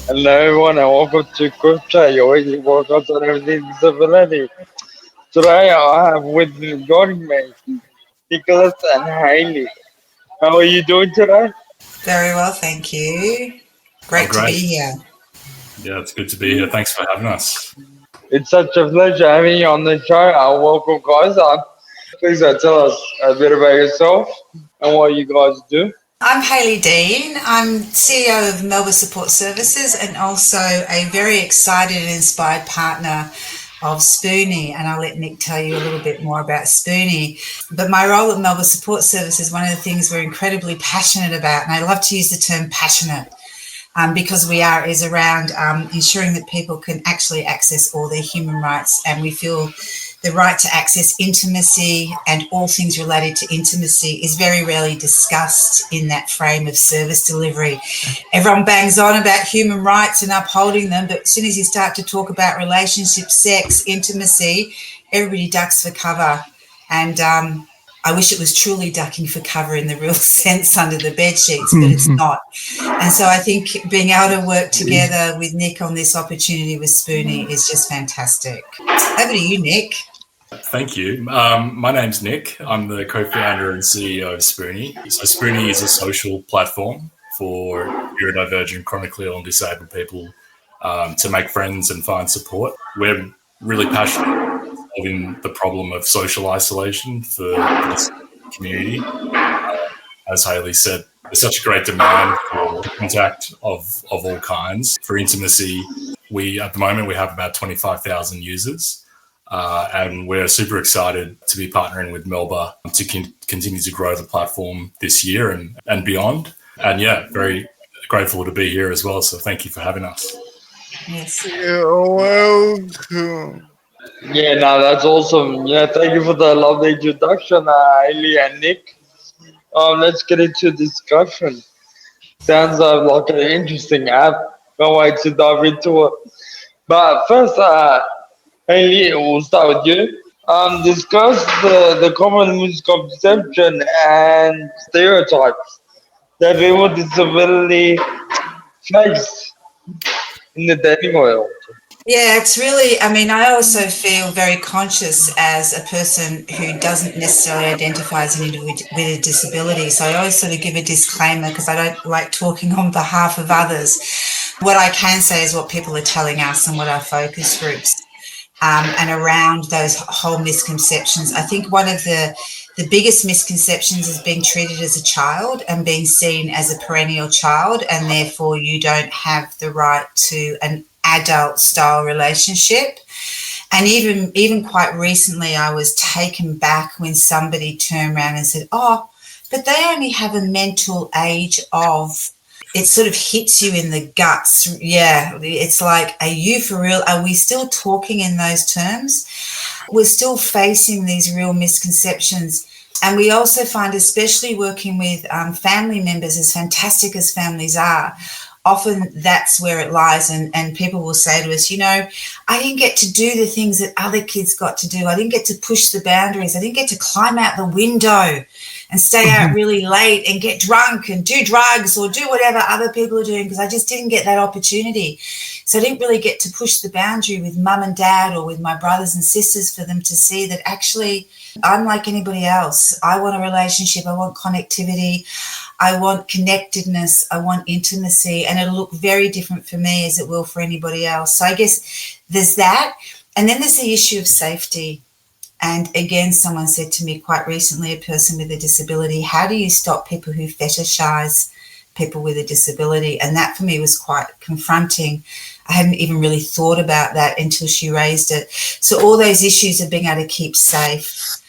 Hello everyone and welcome to CripChat, your weekly podcast on everything disability. Today I have with me joining me, Nicholas and Hayley. How are you doing today? Very well, thank you. Oh, Great to great. be here. Yeah, it's good to be here. Thanks for having us. It's such a pleasure having you on the show. Welcome guys. Please tell us a bit about yourself and what you guys do. I'm Hayley Dean. I'm CEO of Melbourne Support Services and also a very excited and inspired partner of Spoonie, and I'll let Nick tell you a little bit more about Spoonie. But my role at Melbourne Support Services, one of the things we're incredibly passionate about, and I love to use the term passionate, because is around ensuring that people can actually access all their human rights, and we feel the right to access intimacy and all things related to intimacy is very rarely discussed in that frame of service delivery. Everyone bangs on about human rights and upholding them, but as soon as you start to talk about relationships, sex, intimacy, everybody ducks for cover. And I wish it was truly ducking for cover in the real sense under the bed sheets, but it's not. And so I think being able to work together with Nick on this opportunity with Spoonie is just fantastic. Over to you, Nick. Thank you. My name's Nick. I'm the co-founder and CEO of Spoonie. So Spoonie is a social platform for neurodivergent, chronically ill and disabled people to make friends and find support. We're really passionate about solving the problem of social isolation for this community. As Hayley said, there's such a great demand for contact of all kinds. For intimacy, at the moment we have about 25,000 users. And we're super excited to be partnering with Melba to continue to grow the platform this year and beyond. And yeah, very grateful to be here as well. So thank you for having us. Yes. You're welcome. Yeah, no, that's awesome. Yeah, thank you for the lovely introduction, Hayley and Nick. Let's get into discussion. Sounds like an interesting app. Can't wait to dive into it. But first, Hayley, we'll start with you. Discuss the common misconception and stereotypes that people with disability face in the dating world. Yeah, it's really, I also feel very conscious as a person who doesn't necessarily identify as an individual with a disability. So I always sort of give a disclaimer because I don't like talking on behalf of others. What I can say is what people are telling us and what our focus groups and around those whole misconceptions. I think one of the biggest misconceptions is being treated as a child and being seen as a perennial child, and therefore you don't have the right to an adult style relationship. And even quite recently, I was taken back when somebody turned around and said, "Oh, but they only have a mental age of." It sort of hits you in the guts. Yeah, it's like, are you for real? Are we still talking in those terms? We're still facing these real misconceptions. And we also find, especially working with family members, as fantastic as families are, often that's where it lies. And people will say to us, I didn't get to do the things that other kids got to do. I didn't get to push the boundaries. I didn't get to climb out the window and stay out really late and get drunk and do drugs or do whatever other people are doing because I just didn't get that opportunity. So I didn't really get to push the boundary with mum and dad or with my brothers and sisters for them to see that actually I'm like anybody else. I want a relationship. I want connectivity. I want connectedness. I want intimacy. And it'll look very different for me as it will for anybody else. So I guess there's that. And then there's the issue of safety. And again, someone said to me quite recently, a person with a disability, how do you stop people who fetishize people with a disability? And that for me was quite confronting. I hadn't even really thought about that until she raised it. So all those issues of being able to keep safe,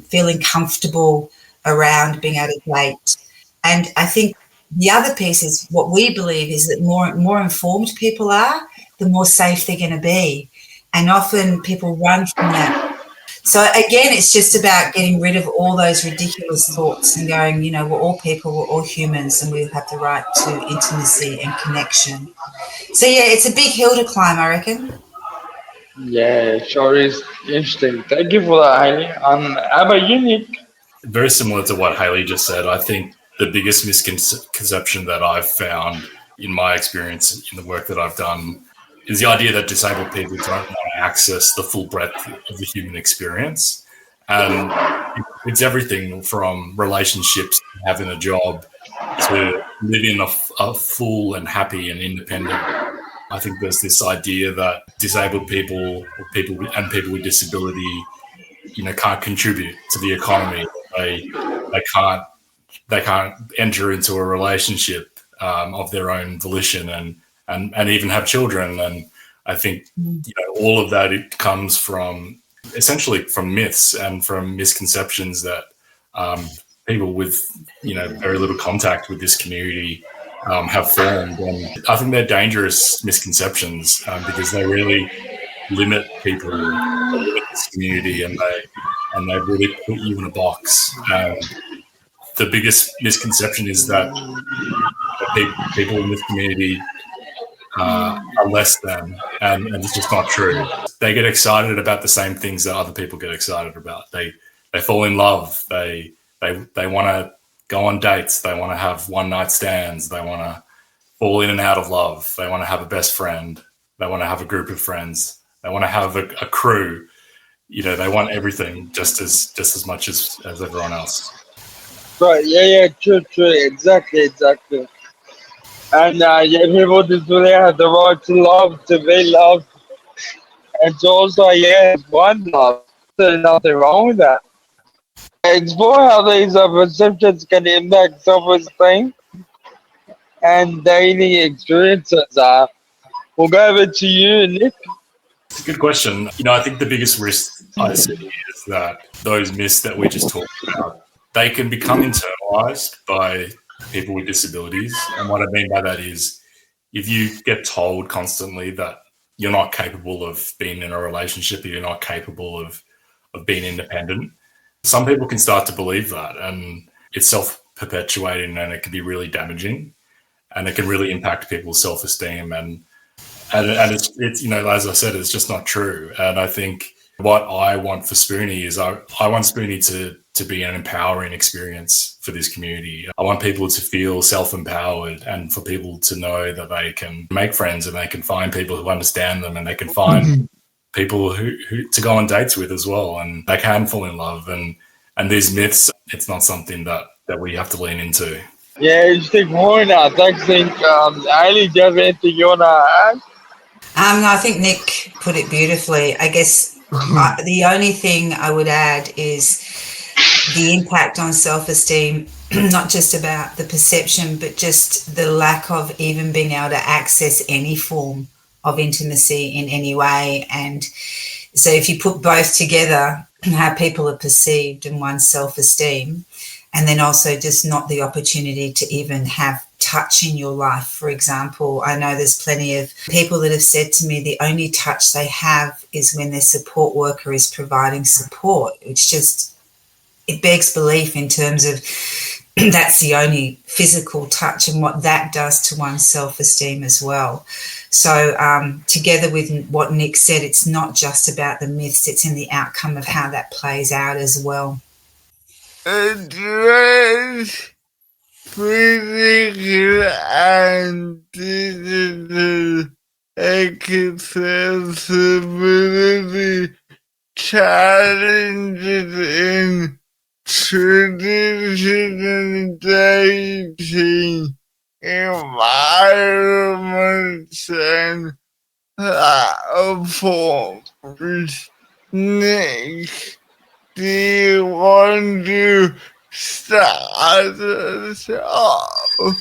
feeling comfortable around being able to date. And I think the other piece is what we believe is that more informed people are, the more safe they're going to be. And often people run from that. So again, it's just about getting rid of all those ridiculous thoughts and going, we're all people, we're all humans, and we have the right to intimacy and connection. So yeah, it's a big hill to climb, I reckon. Yeah, sure is interesting. Thank you for that, Hayley. How about you, Nick? Very similar to what Hayley just said. I think the biggest misconception that I've found in my experience in the work that I've done, is the idea that disabled people don't want to access the full breadth of the human experience. And it's everything from relationships, having a job, to living a full and happy and independent. I think there's this idea that disabled people or people with disability, can't contribute to the economy. They can't enter into a relationship of their own volition and even have children. And I think all of that, it comes from essentially from myths and from misconceptions that people with very little contact with this community have formed. And I think they're dangerous misconceptions because they really limit people, they limit this community, and they really put you in a box. The biggest misconception is that people in this community are less than, and it's just not true. They get excited about the same things that other people get excited about. They fall in love. They want to go on dates. They want to have one-night stands. They want to fall in and out of love. They want to have a best friend. They want to have a group of friends. They want to have a crew. They want everything just as much as everyone else. Right, yeah, true, exactly. And people just really have the right to love, to be loved, and to also, one love. There's nothing wrong with that. Explore how these perceptions can impact self-esteem and daily experiences. We'll go over to you, Nick. It's a good question. I think the biggest risk I see is that those myths that we just talked about, they can become internalized by people with disabilities. And what I mean by that is if you get told constantly that you're not capable of being in a relationship, or you're not capable of being independent, some people can start to believe that, and it's self-perpetuating, and it can be really damaging, and it can really impact people's self-esteem. And it's as I said, it's just not true. And I think what I want for Spoonie is I want Spoonie to be an empowering experience for this community. I want people to feel self-empowered, and for people to know that they can make friends, and they can find people who understand them, and they can find people who to go on dates with as well, and they can fall in love. And these myths, it's not something that we have to lean into. Yeah, interesting point. Thanks, Nick. Hayley, do you have anything you want to add? No, I think Nick put it beautifully. I guess the only thing I would add is the impact on self-esteem, not just about the perception, but just the lack of even being able to access any form of intimacy in any way. And so if you put both together, how people are perceived and one's self-esteem, and then also just not the opportunity to even have touch in your life. For example, I know there's plenty of people that have said to me the only touch they have is when their support worker is providing support, which just, it begs belief in terms of that's the only physical touch, and what that does to one's self-esteem as well. So together with what Nick said, it's not just about the myths, it's in the outcome of how that plays out as well. Address physical and digital accessibility challenges in traditional dating environments and platforms. Nick, do you want to start us off?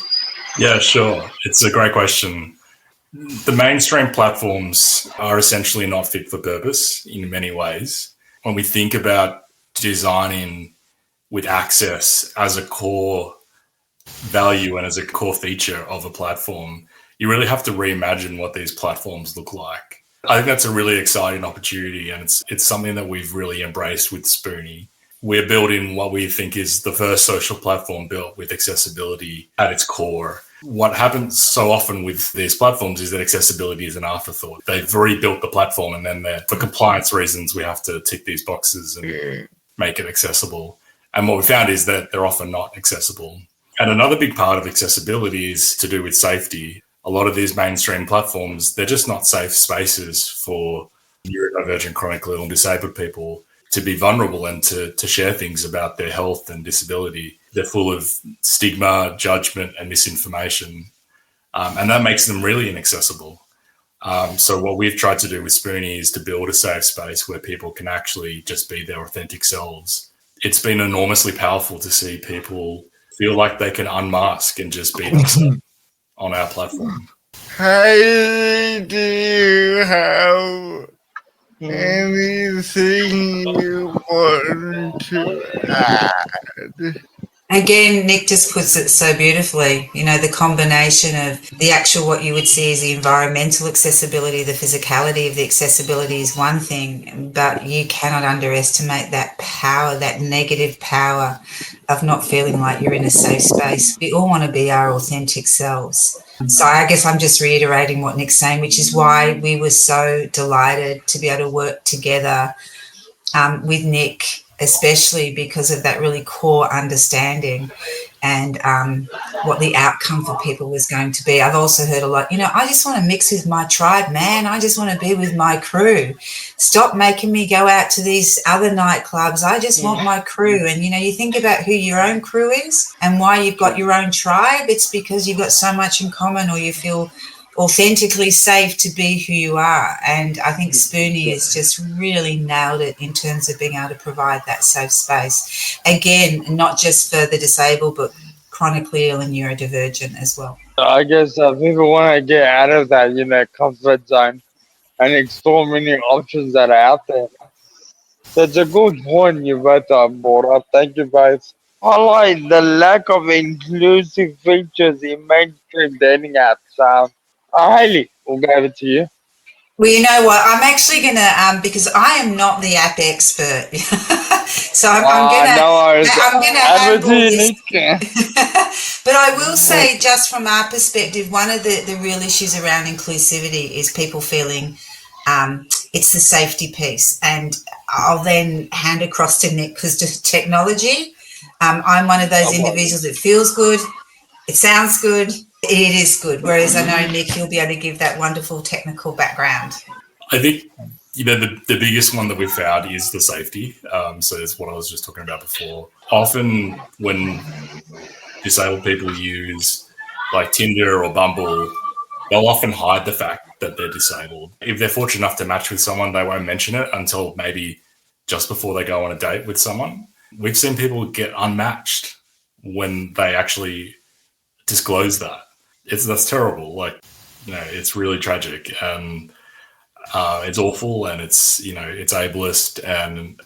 Yeah, sure. It's a great question. The mainstream platforms are essentially not fit for purpose in many ways. When we think about designing with access as a core value and as a core feature of a platform, you really have to reimagine what these platforms look like. I think that's a really exciting opportunity, and it's something that we've really embraced with Spoonie. We're building what we think is the first social platform built with accessibility at its core. What happens so often with these platforms is that accessibility is an afterthought. They've already built the platform, and then for compliance reasons, we have to tick these boxes and make it accessible. And what we found is that they're often not accessible. And another big part of accessibility is to do with safety. a lot of these mainstream platforms, they're just not safe spaces for neurodivergent, chronically ill and disabled people to be vulnerable and to share things about their health and disability. They're full of stigma, judgment, and misinformation, and that makes them really inaccessible. So what we've tried to do with Spoonie is to build a safe space where people can actually just be their authentic selves. It's been enormously powerful to see people feel like they can unmask and just be themselves on our platform. Hayley, do you have anything you want to add? Again, Nick just puts it so beautifully, you know, the combination of the actual, what you would see as the environmental accessibility, the physicality of the accessibility is one thing, but you cannot underestimate that power, that negative power of not feeling like you're in a safe space. We all want to be our authentic selves. So I guess I'm just reiterating what Nick's saying, which is why we were so delighted to be able to work together with Nick, especially because of that really core understanding and what the outcome for people was going to be. I've also heard a lot, you know, I just want to mix with my tribe, man. I just want to be with my crew. Stop making me go out to these other nightclubs. I just want my crew. And, you know, you think about who your own crew is and why you've got your own tribe. It's because you've got so much in common, or you feel authentically safe to be who you are. And I think Spoonie has just really nailed it in terms of being able to provide that safe space. Again, not just for the disabled, but chronically ill and neurodivergent as well. I guess people want to get out of that, you know, comfort zone and explore many options that are out there. That's a good point you both brought up. Thank you both. Highlight the lack of inclusive features in mainstream dating apps. Hayley, we'll go over to you. Well, you know what? I'm actually going to, because I am not the app expert. So I'm going to handle this. But I will say, just from our perspective, one of the real issues around inclusivity is people feeling it's the safety piece. And I'll then hand across to Nick because to technology, I'm one of those individuals that feels good. It sounds good. It is good. Whereas I know, Nick, you'll be able to give that wonderful technical background. I think, you know, the biggest one that we've found is the safety. So that's what I was just talking about before. Often when disabled people use like Tinder or Bumble, they'll often hide the fact that they're disabled. If they're fortunate enough to match with someone, they won't mention it until maybe just before they go on a date with someone. We've seen people get unmatched when they actually disclose that. That's terrible. Like, you know, it's really tragic and it's awful, and it's, you know, it's ableist, and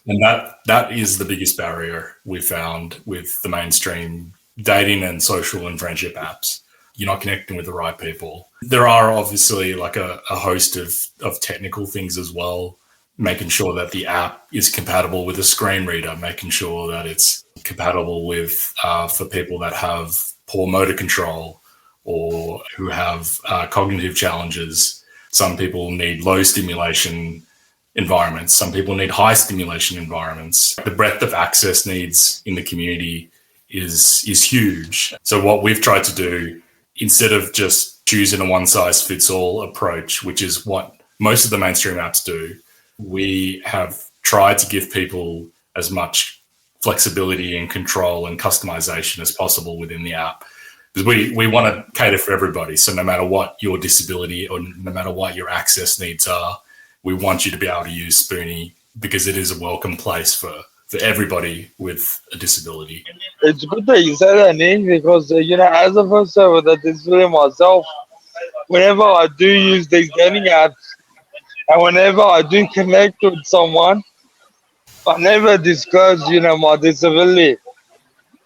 that is the biggest barrier we've found with the mainstream dating and social and friendship apps. You're not connecting with the right people. There are obviously like a host of technical things as well, making sure that the app is compatible with a screen reader, making sure that it's compatible with for people that have poor motor control or who have cognitive challenges. Some people need low stimulation environments. Some people need high stimulation environments. The breadth of access needs in the community is huge. So what we've tried to do, instead of just choosing a one-size-fits-all approach, which is what most of the mainstream apps do, we have tried to give people as much flexibility and control and customization as possible within the app. Because we want to cater for everybody. So no matter what your disability or no matter what your access needs are, we want you to be able to use Spoonie because it is a welcome place for everybody with a disability. It's good that you said that, Nick, because, you know, as a person with a disability myself, whenever I do use these dating apps and whenever I do connect with someone, I never disclose, you know, my disability.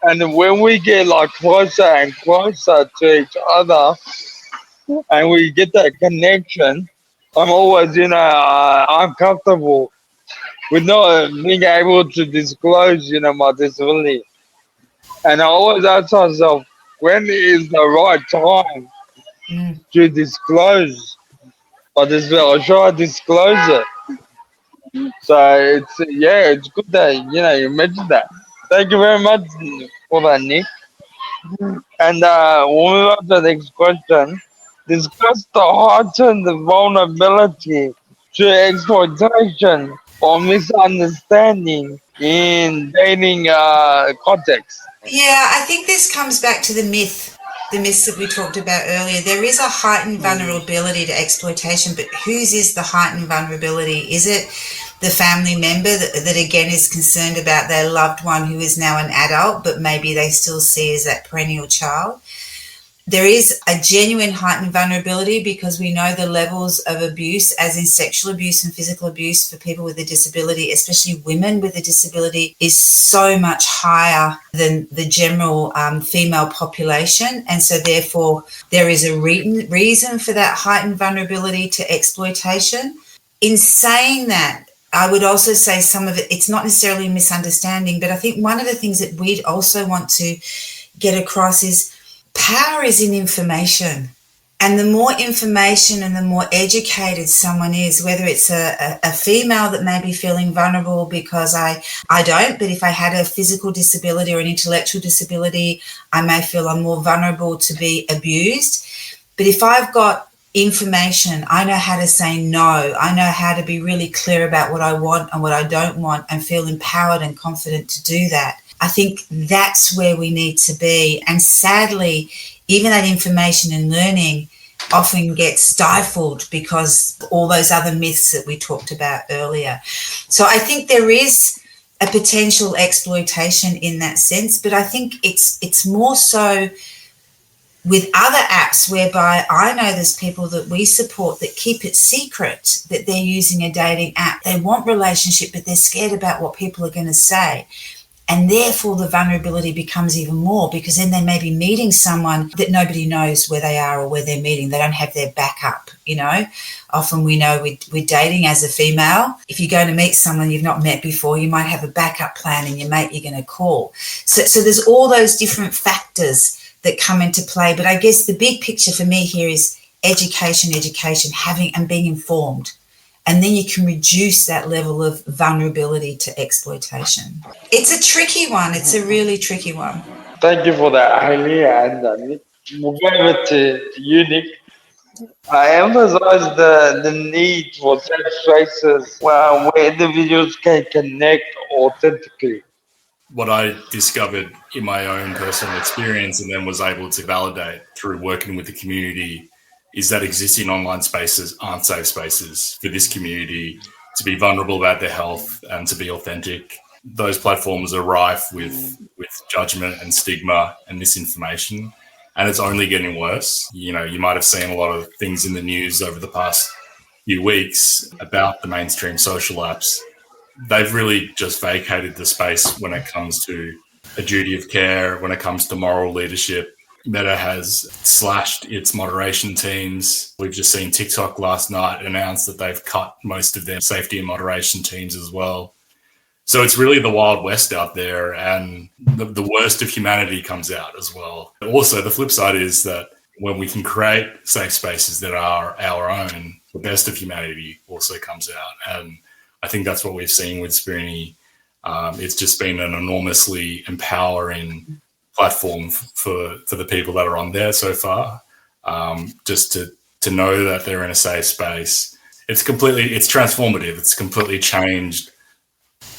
And when we get like closer and closer to each other and we get that connection, I'm always, you know, uncomfortable with not being able to disclose, you know, my disability. And I always ask myself, when is the right time to disclose my disability? Or should I disclose it? So it's good that, you know, you mentioned that. Thank you very much for that, Nick. And we'll move on to the next question. discuss the heightened vulnerability to exploitation or misunderstanding in dating context. Yeah, I think this comes back to the myths that we talked about earlier. There is a heightened vulnerability to exploitation, but whose is the heightened vulnerability? Is it the family member that again is concerned about their loved one who is now an adult, but maybe they still see as that perennial child? There is a genuine heightened vulnerability because we know the levels of abuse, as in sexual abuse and physical abuse for people with a disability, especially women with a disability, is so much higher than the general female population. And so therefore there is a reason for that heightened vulnerability to exploitation. In saying that, I would also say some of it, it's not necessarily a misunderstanding, but I think one of the things that we'd also want to get across is power is in information. And the more information and the more educated someone is, whether it's a female that may be feeling vulnerable because I don't, but if I had a physical disability or an intellectual disability, I may feel I'm more vulnerable to be abused. But if I've got information, I know how to say no. I know how to be really clear about what I want and what I don't want and feel empowered and confident to do that. I think that's where we need to be. And sadly, even that information and learning often gets stifled because all those other myths that we talked about earlier. So I think there is a potential exploitation in that sense, but I think it's more so with other apps whereby I know there's people that we support that keep it secret that they're using a dating app. They want relationship, but they're scared about what people are going to say. And therefore the vulnerability becomes even more because then they may be meeting someone that nobody knows where they are or where they're meeting. They don't have their backup, you know. Often we know we're dating as a female. If you're going to meet someone you've not met before, you might have a backup plan and your mate you're going to call. So there's all those different factors that come into play. But I guess the big picture for me here is education, having and being informed. And then you can reduce that level of vulnerability to exploitation. It's a tricky one. It's a really tricky one. Thank you for that, Hayley. And Nick. Moving over to you, Nick. I emphasize the need for safe spaces where individuals can connect authentically. What I discovered in my own personal experience and then was able to validate through working with the community is that existing online spaces aren't safe spaces for this community to be vulnerable about their health and to be authentic. Those platforms are rife with judgment and stigma and misinformation, and it's only getting worse. You know, you might have seen a lot of things in the news over the past few weeks about the mainstream social apps. They've really just vacated the space when it comes to a duty of care, when it comes to moral leadership. Meta has slashed its moderation teams. We've just seen TikTok last night announce that they've cut most of their safety and moderation teams as well. So it's really the Wild West out there, and the worst of humanity comes out as well. Also, the flip side is that when we can create safe spaces that are our own, the best of humanity also comes out. And I think that's what we've seen with Spoonie. It's just been an enormously empowering platform for the people that are on there so far. Just to know that they're in a safe space. It's transformative. It's completely changed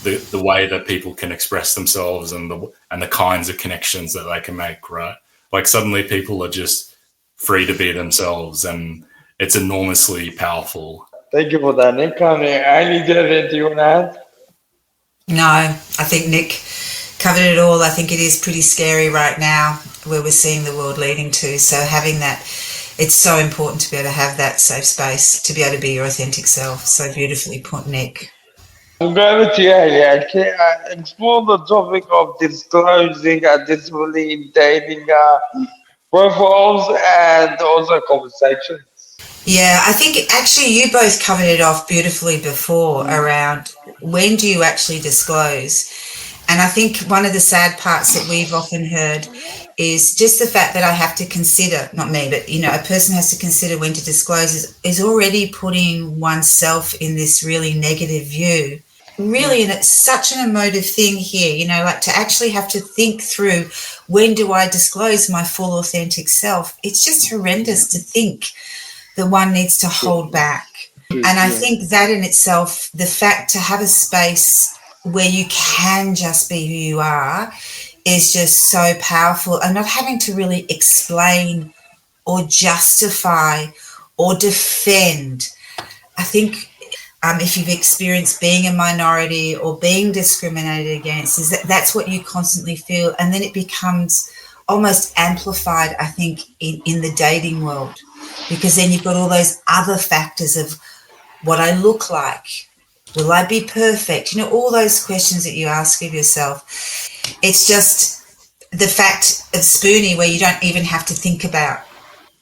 the way that people can express themselves and the kinds of connections that they can make, right? Like suddenly people are just free to be themselves, and it's enormously powerful. Thank you for that, Nick. Annie, do you have anything you want to add? No, I think Nick covered it all. I think it is pretty scary right now where we're seeing the world leading to. So having that, it's so important to be able to have that safe space, to be able to be your authentic self. So beautifully put, Nick. I'm going to Can explore the topic of disclosing a disability in dating profiles and also conversations. Yeah, I think actually you both covered it off beautifully before around when do you actually disclose? And I think one of the sad parts that we've often heard is just the fact that I have to consider, not me, but, you know, a person has to consider when to disclose is already putting oneself in this really negative view. really, and it's such an emotive thing here, you know, like to actually have to think through, when do I disclose my full authentic self? It's just horrendous to think that one needs to hold back. And I think that in itself, the fact to have a space where you can just be who you are is just so powerful, and not having to really explain or justify or defend. I think if you've experienced being a minority or being discriminated against, is that's what you constantly feel. And then it becomes almost amplified, I think, in the dating world, because then you've got all those other factors of what I look like. Will I be perfect? You know, all those questions that you ask of yourself. It's just the fact of Spoonie, where you don't even have to think about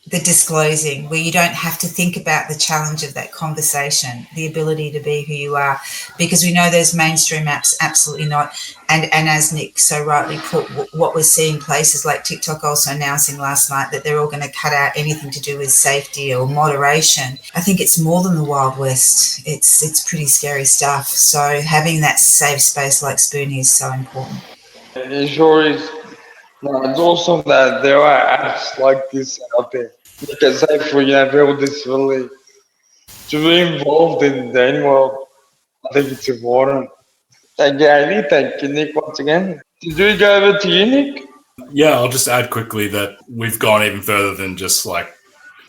the disclosing, where you don't have to think about the challenge of that conversation, the ability to be who you are, because we know those mainstream apps absolutely not. And as Nick so rightly put, what we're seeing places like TikTok also announcing last night that they're all going to cut out anything to do with safety or moderation. I think it's more than the Wild West. It's pretty scary stuff. So having that safe space like Spoonie is so important. It sure is. No, it's awesome that there are apps like this out there. Like I say, for people with disability to be involved in the dating world, I think it's important. Thank you, Hayley. Thank you, Nick, once again. Did we go over to you, Nick? Yeah, I'll just add quickly that we've gone even further than just like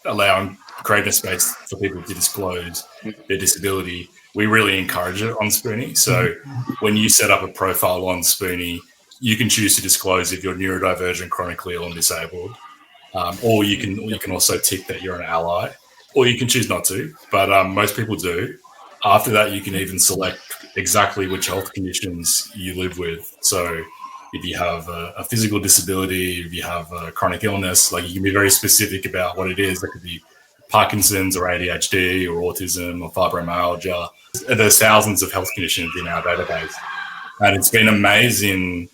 creating a space for people to disclose their disability. We really encourage it on Spoonie. So when you set up a profile on Spoonie, you can choose to disclose if you're neurodivergent, chronically ill, and disabled, or you can also tick that you're an ally, or you can choose not to. But most people do. After that, you can even select exactly which health conditions you live with. So if you have a physical disability, if you have a chronic illness, like you can be very specific about what it is. That could be Parkinson's or ADHD or autism or fibromyalgia. There's thousands of health conditions in our database, and it's been amazing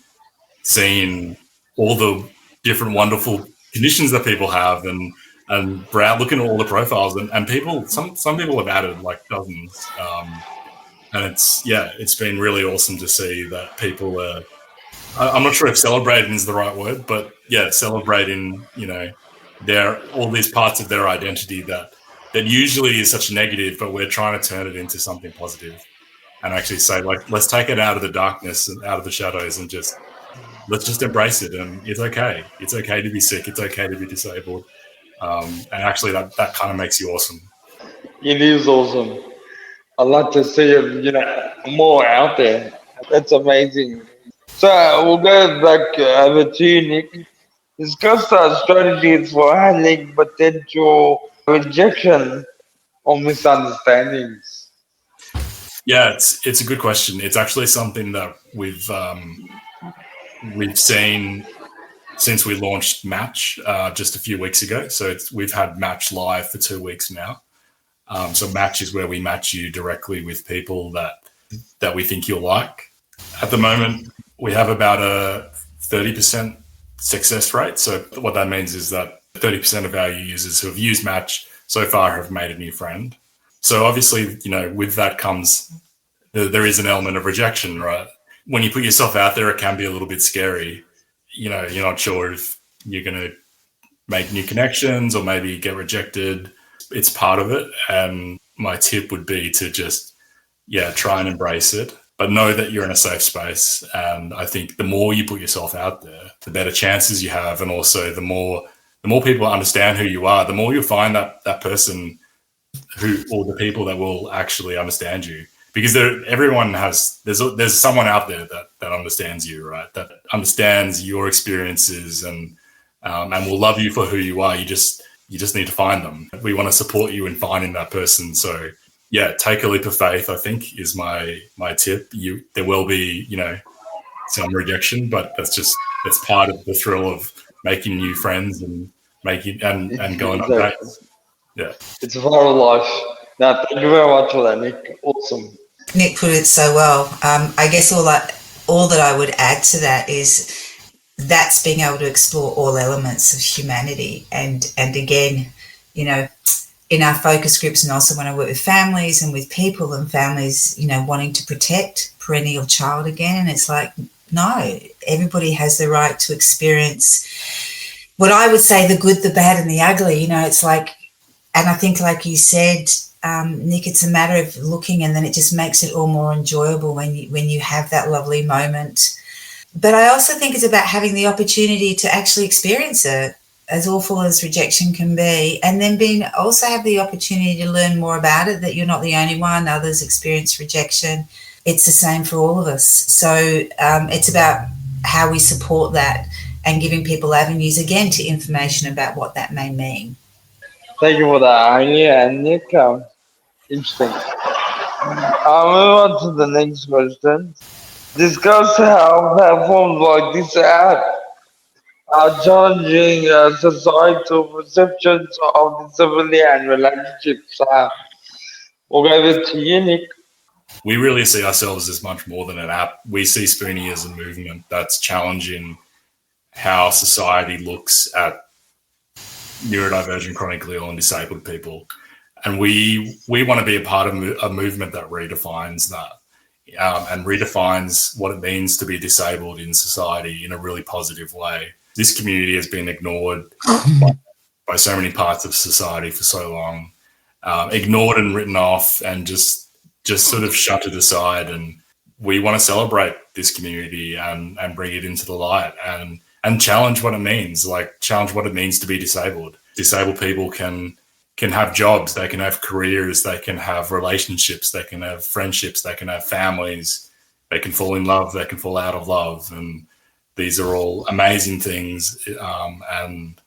seeing all the different wonderful conditions that people have, and looking at all the profiles, and people, some people have added like dozens, and it's been really awesome to see that people are, I'm not sure if celebrating is the right word, but yeah, celebrating, all these parts of their identity that usually is such negative, but we're trying to turn it into something positive and actually say, like, let's take it out of the darkness and out of the shadows and let's just embrace it. And it's okay. It's okay to be sick. It's okay to be disabled. And actually that kind of makes you awesome. It is awesome. I'd like to see it, more out there. That's amazing. So we'll go back over to you, Nick. Discuss strategies for handling potential rejection or misunderstandings. Yeah, it's a good question. It's actually something that we've seen since we launched Match just a few weeks ago. So we've had Match live for 2 weeks now. So Match is where we match you directly with people that we think you'll like. At the moment, we have about a 30% success rate. So what that means is that 30% of our users who have used Match so far have made a new friend. So obviously, with that comes, there is an element of rejection, right? When you put yourself out there, it can be a little bit scary. You're not sure if you're going to make new connections or maybe get rejected. It's part of it. And my tip would be to just, try and embrace it, but know that you're in a safe space. And I think the more you put yourself out there, the better chances you have. And also the more people understand who you are, the more you'll find that person or the people that will actually understand you. Because there's someone out there that understands you, right? That understands your experiences and will love you for who you are. You just need to find them. We want to support you in finding that person. So take a leap of faith, I think, is my tip. There will be, some rejection, but that's part of the thrill of making new friends and going on dates. Yeah. It's a part of life. Now, thank you very much for that, Nick. Awesome. Nick put it so well. I guess all that I would add to that is that's being able to explore all elements of humanity. And again, in our focus groups, and also when I work with families and with people and families, wanting to protect perennial child again. And it's like, no, everybody has the right to experience what I would say the good, the bad, and the ugly. It's like, and I think, like you said, Nick, it's a matter of looking, and then it just makes it all more enjoyable when you have that lovely moment. But I also think it's about having the opportunity to actually experience it, as awful as rejection can be, and then also have the opportunity to learn more about it, that you're not the only one. Others experience rejection. It's the same for all of us. So it's about how we support that and giving people avenues, again, to information about what that may mean. Thank you for that, Hayley and Nick. Interesting. I'll move on to the next question. Discuss how platforms like this app are challenging societal perceptions of disability and relationships. We'll go over to you, Nick. We really see ourselves as much more than an app. We see Spoonie as a movement that's challenging how society looks at neurodivergent, chronically ill and disabled people. And we want to be a part of a movement that redefines that and redefines what it means to be disabled in society in a really positive way. This community has been ignored by so many parts of society for so long, ignored and written off and just sort of shunted aside. And we want to celebrate this community and bring it into the light and challenge what it means, challenge what it means to be disabled. Disabled people can have jobs, they can have careers, they can have relationships, they can have friendships, they can have families, they can fall in love, they can fall out of love. And these are all amazing things. And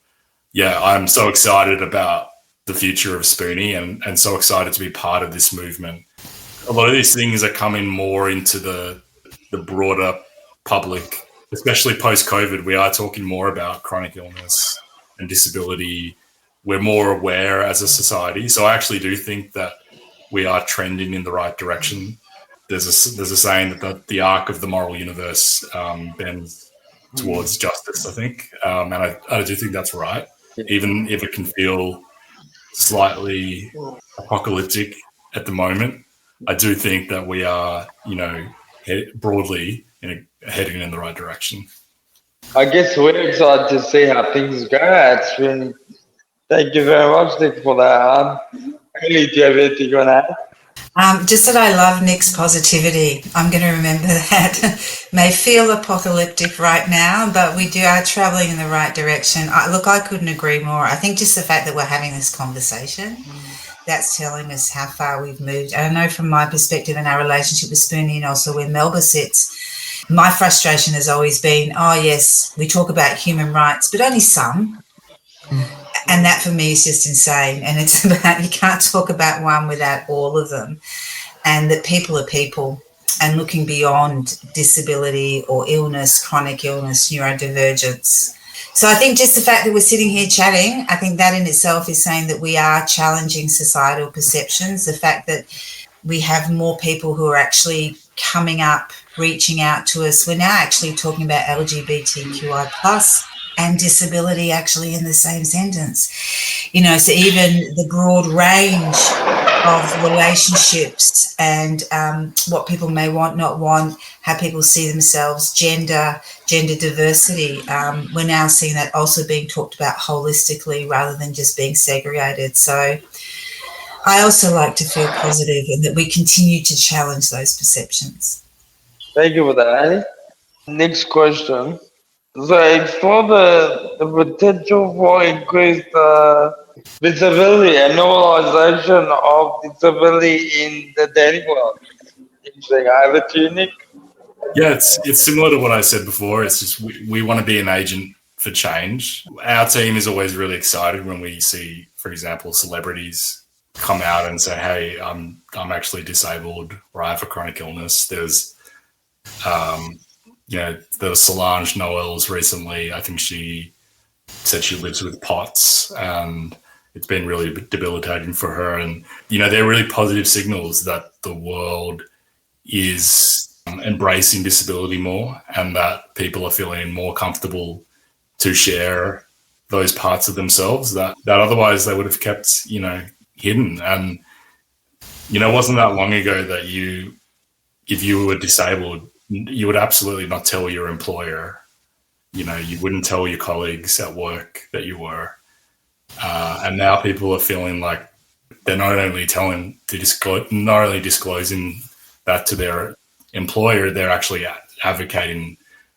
yeah, I'm so excited about the future of Spoonie and so excited to be part of this movement. A lot of these things are coming more into the broader public, especially post-COVID. We are talking more about chronic illness and disability. We're more aware as a society. So I actually do think that we are trending in the right direction. There's a saying that the arc of the moral universe bends towards justice, I think. And I do think that's right. Even if it can feel slightly apocalyptic at the moment, I do think that we are, broadly heading in the right direction. I guess we're excited to see how things go. Thank you very much, Nick, for that. Hayley, do you have anything you want to add? Just that I love Nick's positivity. I'm going to remember that. May feel apocalyptic right now, but we are travelling in the right direction. I couldn't agree more. I think just the fact that we're having this conversation, that's telling us how far we've moved. And I know from my perspective and our relationship with Spoonie and also where Melba sits, my frustration has always been, oh yes, we talk about human rights, but only some. And that for me is just insane. And it's about, you can't talk about one without all of them. And that people are people, and looking beyond disability or illness, chronic illness, neurodivergence. So I think just the fact that we're sitting here chatting, I think that in itself is saying that we are challenging societal perceptions. The fact that we have more people who are actually coming up, reaching out to us. We're now actually talking about LGBTQI plus and disability actually in the same sentence. So even the broad range of relationships and what people may want, not want, how people see themselves, gender diversity. We're now seeing that also being talked about holistically rather than just being segregated. So I also like to feel positive and that we continue to challenge those perceptions. Thank you for that, Hayley. Next question. So explore the potential for increased visibility and normalization of disability in the dating world. Interesting. I have a unique. Yeah, it's similar to what I said before. It's just we want to be an agent for change. Our team is always really excited when we see, for example, celebrities come out and say, "Hey, I'm actually disabled, or I have a chronic illness." There's there was Solange Noel's recently. I think she said she lives with POTS, and it's been really debilitating for her. And, they're really positive signals that the world is embracing disability more and that people are feeling more comfortable to share those parts of themselves that otherwise they would have kept, hidden. And, it wasn't that long ago that if you were disabled, you would absolutely not tell your employer. You wouldn't tell your colleagues at work that you were. And now people are feeling like they're not only disclosing that to their employer, they're actually advocating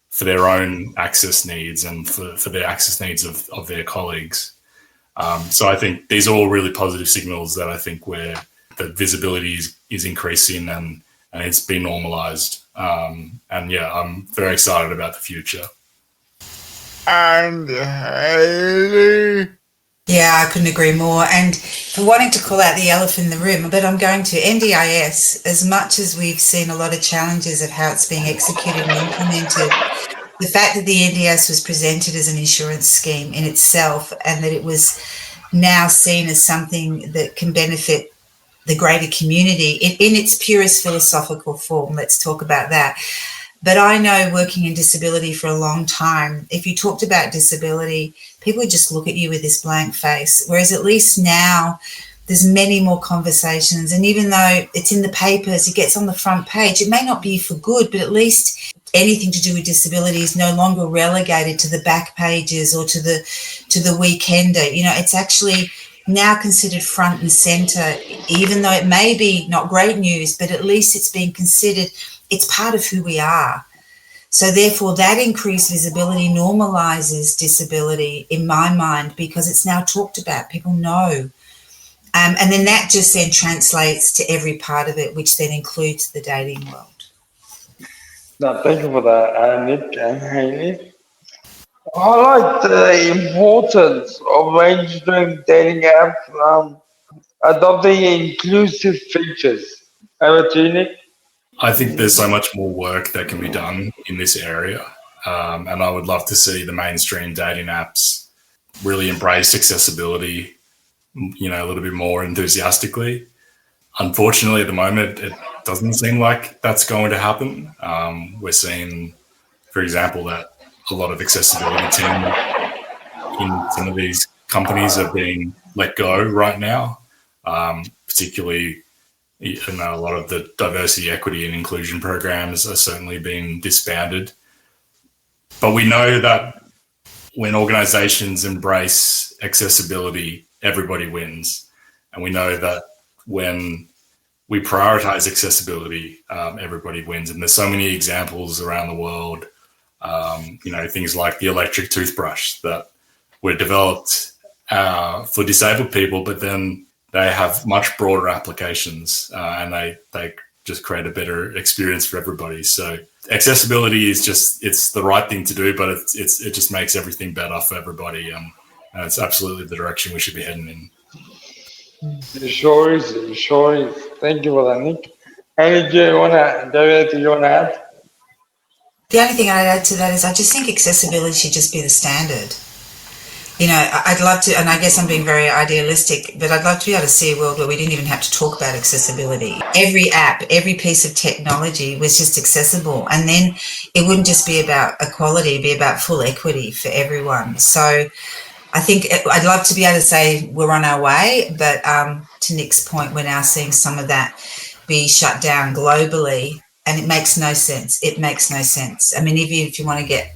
for their own access needs and for the access needs of their colleagues. So I think these are all really positive signals that I think where the visibility is increasing and it's been normalized. And yeah, I'm very excited about the future. And Hayley. Yeah, I couldn't agree more. And for wanting to call out the elephant in the room, but I'm going to NDIS, as much as we've seen a lot of challenges of how it's being executed and implemented, the fact that the NDIS was presented as an insurance scheme in itself and that it was now seen as something that can benefit the greater community in its purest philosophical form, let's talk about that. But I know, working in disability for a long time, if you talked about disability, people would just look at you with this blank face, whereas at least now there's many more conversations. And even though it's in the papers, it gets on the front page, it may not be for good, but at least anything to do with disability is no longer relegated to the back pages or to the weekender. It's actually now considered front and centre, even though it may be not great news, but at least it's being considered. It's part of who we are. So therefore, that increased visibility normalises disability in my mind, because it's now talked about. People know. And then that just then translates to every part of it, which then includes the dating world. No, thank you for that, Nick and Hayley. I like the importance of mainstream dating apps adopting inclusive features. How about you, Nick? I think there's so much more work that can be done in this area. And I would love to see the mainstream dating apps really embrace accessibility, a little bit more enthusiastically. Unfortunately, at the moment, it doesn't seem like that's going to happen. We're seeing, for example, that a lot of accessibility teams in some of these companies are being let go right now, particularly a lot of the diversity, equity and inclusion programs are certainly being disbanded. But we know that when organizations embrace accessibility, everybody wins. And we know that when we prioritize accessibility, everybody wins. And there's so many examples around the world, things like the electric toothbrush that were developed for disabled people, but then they have much broader applications and they just create a better experience for everybody. So accessibility is it's the right thing to do, but it just makes everything better for everybody. And it's absolutely the direction we should be heading in. It sure is. It sure is. Thank you for that, Nick. David, do you want to add? The only thing I'd add to that is I just think accessibility should just be the standard. I'd love to, and I guess I'm being very idealistic, but I'd love to be able to see a world where we didn't even have to talk about accessibility. Every app, every piece of technology was just accessible. And then it wouldn't just be about equality, it'd be about full equity for everyone. So I think I'd love to be able to say we're on our way, but to Nick's point, we're now seeing some of that be shut down globally, and it makes no sense. It makes no sense. I mean, if you want to get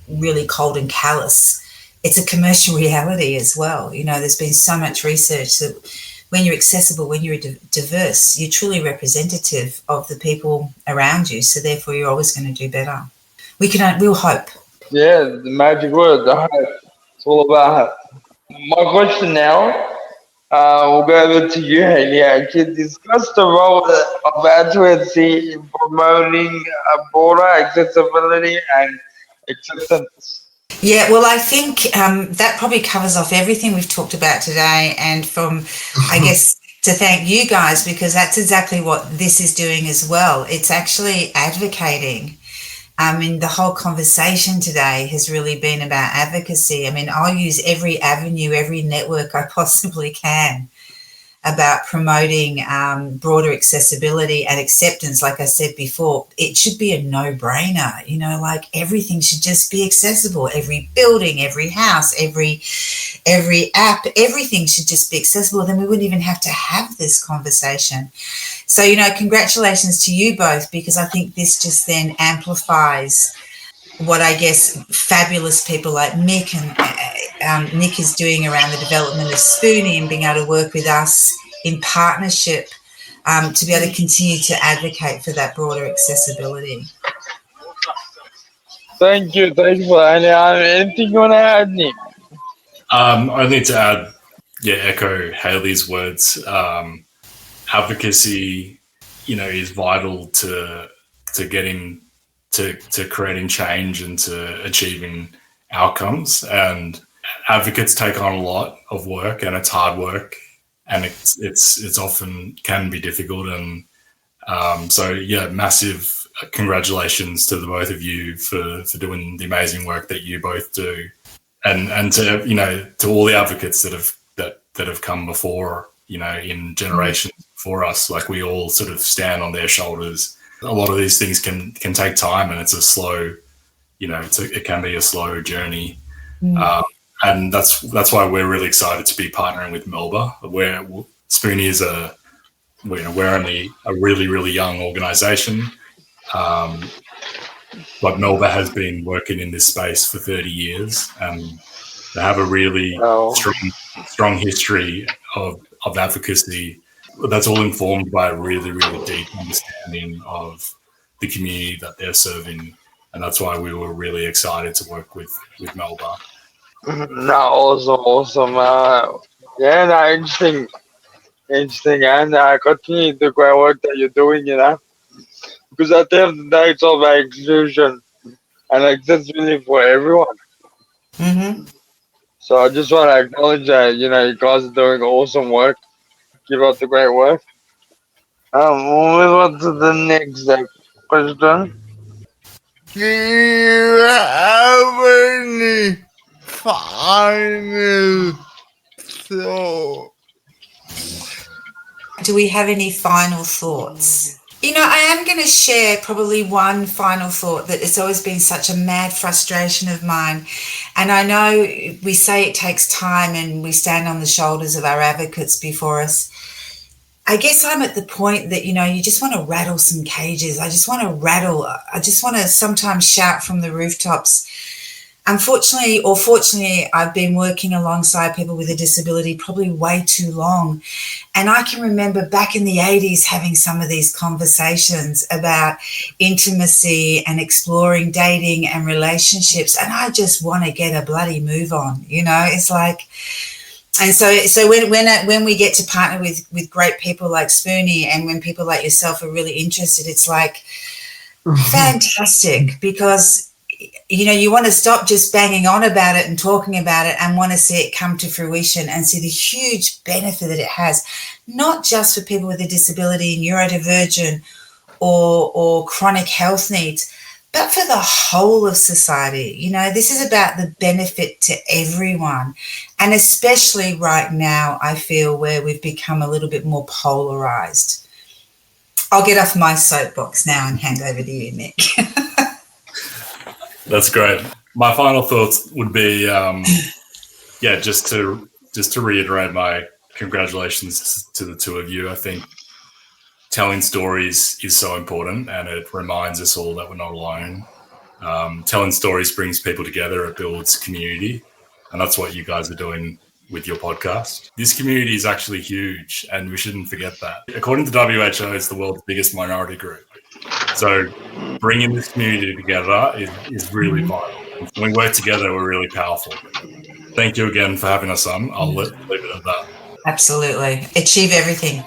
really cold and callous, it's a commercial reality as well. There's been so much research that when you're accessible, when you're diverse, you're truly representative of the people around you. So therefore, you're always going to do better. We'll hope. Yeah, the magic word, the hope. It's all about hope. My question now, we'll go over to you, Hayley. Can you discuss the role of advocacy in promoting broader accessibility and acceptance? Yeah, well, I think that probably covers off everything we've talked about today, and I guess, to thank you guys, because that's exactly what this is doing as well. It's actually advocating. The whole conversation today has really been about advocacy. I'll use every avenue, every network I possibly can about promoting broader accessibility and acceptance. Like I said before, it should be a no-brainer. You know, like everything should just be accessible. Every building, every house, every app, everything should just be accessible. Then we wouldn't even have to have this conversation. So, you know, congratulations to you both, because I think this just then amplifies what I guess fabulous people like Nick and Nick is doing around the development of Spoonie and being able to work with us in partnership to be able to continue to advocate for that broader accessibility. Thank you for that. Anything you want to add, Nick? Only to add, echo Hayley's words. Advocacy, you know, is vital to getting to creating change and to achieving outcomes. And advocates take on a lot of work, and it's hard work, and it's often can be difficult. And so massive congratulations to the both of you for doing the amazing work that you both do, and to, you know, to all the advocates that have come before, you know, in generations before us. Like, we all sort of stand on their shoulders. A lot of these things can take time, and it's a slow, you know, it can be a slow journey. And that's why we're really excited to be partnering with Melba. Where Spoonie is we're only a really, really young organisation, but Melba has been working in this space for 30 years, and they have a really strong history of advocacy. That's all informed by a really, really deep understanding of the community that they're serving, and that's why we were really excited to work with Melba. No, awesome. Interesting, and continue the great work that you're doing. You know, because at the end of the day, it's all about inclusion and accessibility for everyone. Mm-hmm. So I just want to acknowledge that, you know, you guys are doing awesome work. Keep up the great work. We'll move on to the next question. Do you have any final thoughts? Do we have any final thoughts? You know, I am going to share probably one final thought that has always been such a mad frustration of mine. And I know we say it takes time and we stand on the shoulders of our advocates before us. I guess I'm at the point that, you know, you just want to rattle some cages. I just want to sometimes shout from the rooftops. Unfortunately or fortunately, I've been working alongside people with a disability probably way too long. And I can remember back in the 80s having some of these conversations about intimacy and exploring dating and relationships. And I just want to get a bloody move on, you know. It's like, and so when we get to partner with great people like Spoonie, and when people like yourself are really interested, it's like fantastic, because, you know, you want to stop just banging on about it and talking about it and want to see it come to fruition and see the huge benefit that it has, not just for people with a disability, neurodivergent or chronic health needs, but for the whole of society. You know, this is about the benefit to everyone. And especially right now, I feel, where we've become a little bit more polarized. I'll get off my soapbox now and hand over to you, Nick. That's great. My final thoughts would be, just to reiterate my congratulations to the two of you. I think telling stories is so important, and it reminds us all that we're not alone. Telling stories brings people together, it builds community, and that's what you guys are doing with your podcast. This community is actually huge, and we shouldn't forget that. According to WHO, it's the world's biggest minority group. So bringing this community together is really vital. When we work together, we're really powerful. Thank you again for having us on. I'll leave it at that. Absolutely. Achieve everything.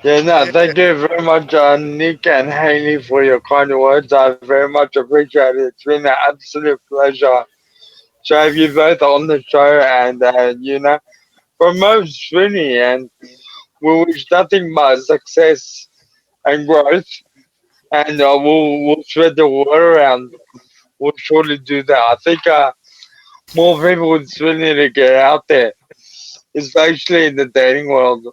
Thank you very much, Nick and Hayley, for your kind words. I very much appreciate it. It's been an absolute pleasure to have you both on the show and, you know, promote Spoonie, and we wish nothing but success and growth. And we'll spread the word around. We'll surely do that. I think more people would still need to get out there, especially in the dating world.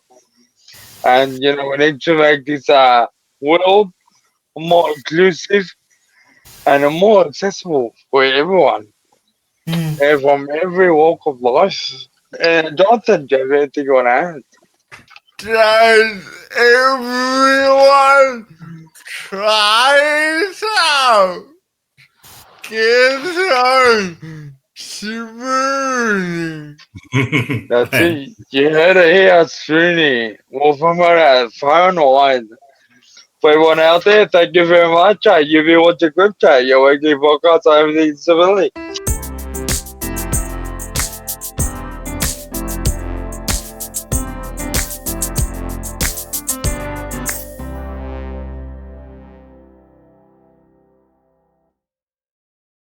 And we need to make this world more inclusive and more accessible for everyone Mm. and from every walk of life. And Jonathan, do you have anything you want to add? Does everyone try it out? Get on Spoony. That's it. You heard it here, Srini. Well, from her phone line. For everyone out there, thank you very much. You've been watching CripChat, your weekly podcast on everything disability.